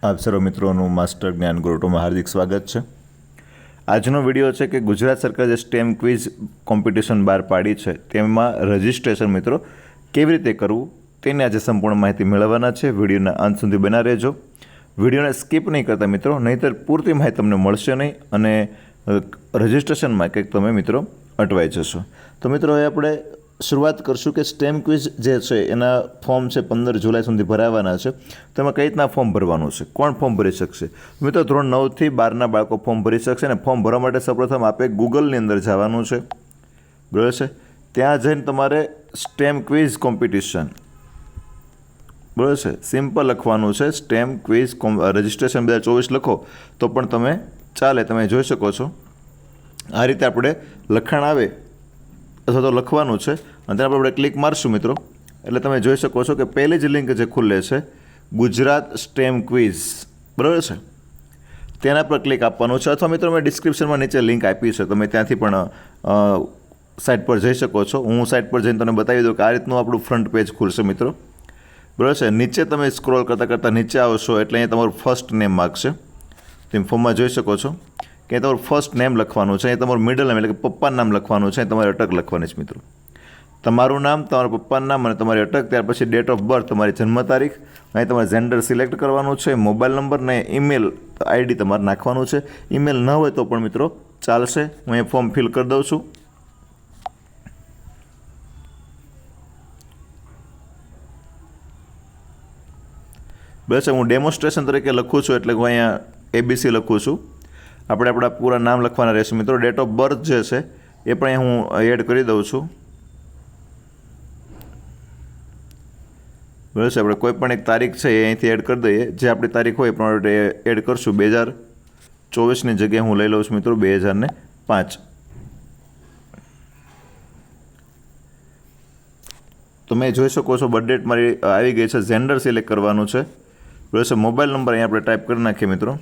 આપ સર્વ મિત્રોનું માસ્ટર જ્ઞાન ગુરુટોમાં હાર્દિક સ્વાગત છે। આજનો વિડીયો છે કે ગુજરાત સરકાર જે સ્ટેમ ક્વિઝ કોમ્પિટિશન બહાર પાડી છે તેમાં રજિસ્ટ્રેશન મિત્રો કેવી રીતે કરવું તેની આજે સંપૂર્ણ માહિતી મેળવવાના છે। વિડીયોના અંત સુધી બના રહેજો, વિડીયોને સ્કીપ નહીં કરતા મિત્રો, નહીંતર પૂરતી માહિતી તમને મળશે નહીં અને રજિસ્ટ્રેશનમાં કંઈક તમે મિત્રો અટવાઈ જશો। તો મિત્રો હવે આપણે શરૂઆત કરશું કે સ્ટેમ ક્વિઝ જે છે એના ફોર્મ છે 15 જુલાઈ સુધી ભરાવાના છે। તો એમાં કઈ રીતના ફોર્મ ભરવાનું છે, કોણ ફોર્મ ભરી શકશે? મિત્રો ધોરણ 9 થી 12ના બાળકો ફોર્મ ભરી શકશે અને ફોર્મ ભરવા માટે સૌપ્રથમ આપે ગૂગલની અંદર જવાનું છે, બરાબર છે। ત્યાં જઈને તમારે સ્ટેમ ક્વિઝ કોમ્પિટિશન, બરાબર છે, સિમ્પલ લખવાનું છે, સ્ટેમ ક્વિઝ રજિસ્ટ્રેશન 2024 લખો તો પણ તમે ચાલે। તમે જોઈ શકો છો આ રીતે આપણે લખાણ આવે અથવા તો લખવાનું છે અને તેના પર આપણે ક્લિક મારશું મિત્રો એટલે તમે જોઈ શકો છો કે પહેલી જ લિંક જે ખુલે છે ગુજરાત સ્ટેમ ક્વિઝ, બરાબર છે, તેના પર ક્લિક આપવાનું છે। અથવા મિત્રો મેં ડિસ્ક્રિપ્શનમાં નીચે લિંક આપી છે, તમે ત્યાંથી પણ સાઇટ પર જઈ શકો છો। હું સાઇટ પર જઈને તમને બતાવી દઉં કે આ રીતનું આપણું ફ્રન્ટ પેજ ખુલશે મિત્રો, બરાબર છે। નીચે તમે સ્ક્રોલ કરતાં કરતાં નીચે આવશો એટલે અહીંયા તમારું ફર્સ્ટ નેમ માગશે, તમે ફોર્મમાં જોઈ શકો છો કે તમારું ફર્સ્ટ નેમ લખવાનું છે, તમારું મિડલ નેમ એટલે કે પપ્પાનું નામ લખવાનું છે, તમારી અટક લખવાની છે મિત્રો, તમારું નામ, તમારા પપ્પાનું નામ અને તમારી અટક, ત્યાર પછી ડેટ ઓફ બર્થ, તમારી જન્મ તારીખ, અહીં તમારે જેન્ડર સિલેક્ટ કરવાનું છે, મોબાઈલ નંબર ને ઈમેલ આઈડી તમારે નાખવાનું છે। ઈમેલ ન હોય તો પણ મિત્રો ચાલશે। હું અહીં ફોર્મ ફિલ કરી દઉં છું। બસ હું ડેમોન્સ્ટ્રેશન તરીકે લખું છું એટલે હું અહીંયા ABC લખું છું। આપણે આપણા પૂરા નામ લખવાના રહેશે મિત્રો। ડેટ ઓફ બર્થ જે છે એ પણ હું એડ કરી દઉં છું, બરાબર છે। આપણે કોઈ પણ એક તારીખ છે એ અહીંથી એડ કરી દઈએ, જે આપણી તારીખ હોય એ પ્રમાણે એડ કરશું। 2024ની જગ્યાએ હું લઈ લઉં છું મિત્રો 2005। તો મેં જોઈ શકો છો બર્થ ડેટ મારી આવી ગઈ છે, જેન્ડર સિલેક્ટ કરવાનું છે, બરાબર છે। મોબાઈલ નંબર અહીંયા આપણે ટાઈપ કરી નાખીએ મિત્રો,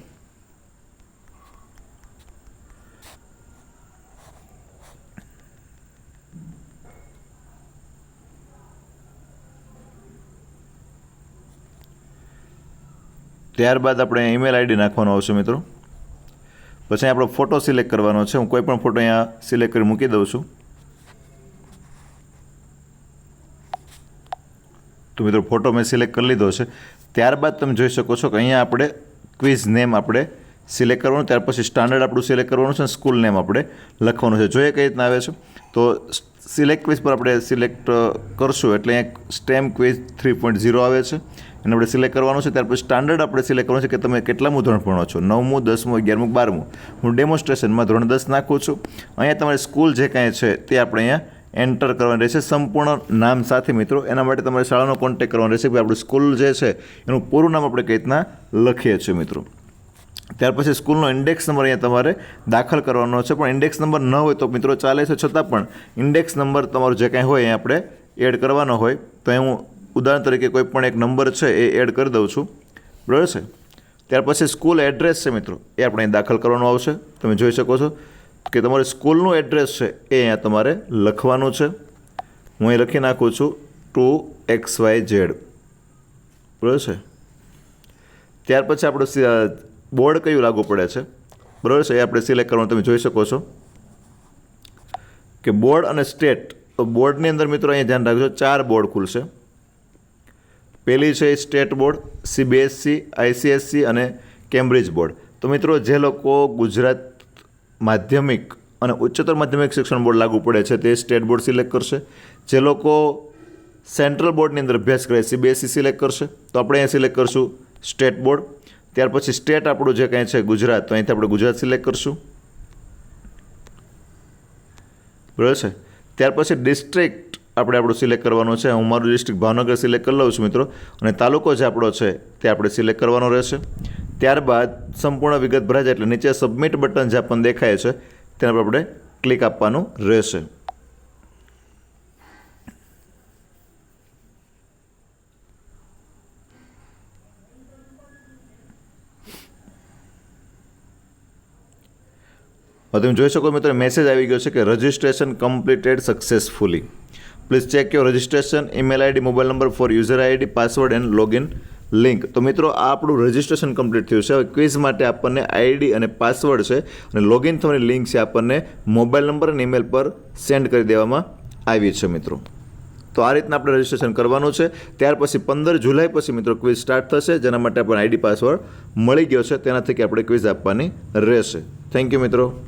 ત્યારબાદ આપણે ઈમેલ આઈડી નાખવાનો આવશે મિત્રો। પછી આપણો ફોટો સિલેક્ટ કરવાનો છે, હું કોઈ પણ ફોટો અહીંયા સિલેક્ટ કરી મૂકી દઉં છું। તો મિત્રો ફોટો મેં સિલેક્ટ કરી લીધો છે। ત્યારબાદ તમે જોઈ શકો છો કે અહીંયા આપણે ક્વિઝ નેમ આપણે સિલેક્ટ કરવાનું, ત્યાર પછી સ્ટાન્ડર્ડ આપણું સિલેક્ટ કરવાનું છે, સ્કૂલ નેમ આપણે લખવાનું છે। જોઈએ કઈ રીતના આવે છે તો સિલેક્ટ ક્વિઝ પર આપણે સિલેક્ટ કરશું એટલે અહીંયા સ્ટેમ ક્વિઝ 3.0 આવે છે, એને આપણે સિલેક્ટ કરવાનું છે। ત્યાર પછી સ્ટાન્ડર્ડ આપણે સિલેક્ટ કરવાનું છે કે તમે કેટલામું ધોરણ ભણો છો, 9મું, 10મું, 11મું, 12મું। હું ડેમોન્સ્ટ્રેશનમાં ધોરણ 10 નાખું છું। અહીંયા તમારી સ્કૂલ જે કાંઈ છે તે આપણે અહીંયા એન્ટર કરવાની રહેશે સંપૂર્ણ નામ સાથે મિત્રો। એના માટે તમારે શાળાનો કોન્ટેક્ટ કરવાનો રહેશે કે આપણું સ્કૂલ જે છે એનું પૂરું નામ આપણે કઈ રીતના લખીએ છીએ મિત્રો। ત્યાર પછી સ્કૂલનો ઇન્ડેક્સ નંબર અહીંયા તમારે દાખલ કરવાનો છે, પણ ઇન્ડેક્સ નંબર ન હોય તો મિત્રો ચાલે છે, છતાં પણ ઇન્ડેક્સ નંબર તમારું જે કાંઈ હોય એ આપણે એડ કરવાનો હોય તો હું ઉદાહરણ તરીકે કોઈ પણ એક નંબર છે એ એડ કરી દઉં છું, બરાબર છે। ત્યાર પછી સ્કૂલ એડ્રેસ છે મિત્રો એ આપણે દાખલ કરવાનું આવશે। તમે જોઈ શકો છો કે તમારે સ્કૂલનું એડ્રેસ છે એ અહીંયા તમારે લખવાનું છે। હું અહીં લખી નાખું છું 2XYZ, બરાબર છે। ત્યાર પછી આપણું બોર્ડ કયું લાગુ પડે છે, બરાબર છે, એ આપણે સિલેક્ટ કરવાનું। તમે જોઈ શકો છો કે બોર્ડ અને સ્ટેટ, તો બોર્ડની અંદર મિત્રો અહીંયા ધ્યાન રાખજો 4 બોર્ડ ખુલશે। પહેલી છે સ્ટેટ બોર્ડ, CBSE, ICSC અને કેમ્બ્રિજ બોર્ડ। તો મિત્રો જે લોકો ગુજરાત માધ્યમિક અને ઉચ્ચતર માધ્યમિક શિક્ષણ બોર્ડ લાગુ પડે છે તે સ્ટેટ બોર્ડ સિલેક્ટ કરશે। જે લોકો સેન્ટ્રલ બોર્ડની અંદર અભ્યાસ કરે CBSE સિલેક્ટ કરશે, તો આપણે અહીંયા સિલેક્ટ કરશું સ્ટેટ બોર્ડ। ત્યાર પછી સ્ટેટ આપણું જે કંઈ છે ગુજરાત, તો અહીંથી આપણે ગુજરાત સિલેક્ટ કરશું, બરાબર છે। ત્યાર પછી ડિસ્ટ્રિક્ટ આપણે આપણું સિલેક્ટ કરવાનું છે। હું મારું ડિસ્ટ્રિક્ટ ભાવનગર સિલેક્ટ કરી લઉં છું મિત્રો, અને તાલુકો જે આપણો છે તે આપણે સિલેક્ટ કરવાનો રહેશે। ત્યારબાદ સંપૂર્ણ વિગત ભરાય જાય એટલે નીચે સબમિટ બટન જે આપણને દેખાય છે તેના પર આપણે ક્લિક આપવાનું રહેશે। હવે તમે જોઈ શકો મિત્રો મેસેજ આવી ગયો છે કે registration completed successfully, please check your registration, email ID, mobile number for user ID, password and login link. તો મિત્રો આ આપણું રજિસ્ટ્રેશન કમ્પ્લીટ થયું છે. હવે ક્વિઝ માટે આપણને આઈડી અને પાસવર્ડ છે અને લોગિન થવાની લિંક છે આપણને મોબાઈલ નંબર અને ઈમેલ પર સેન્ડ કરી દેવામાં આવી છે મિત્રો. તો આ રીતના આપણે રજિસ્ટ્રેશન કરવાનું છે. ત્યાર પછી 15 જુલાઈ પછી મિત્રો ક્વિઝ સ્ટાર્ટ થશે, જેના માટે આપણને આઈડી પાસવર્ડ મળી ગયો છે. તેના થકી આપણે ક્વિઝ આપવાની રહેશે. થેન્ક યુ મિત્રો.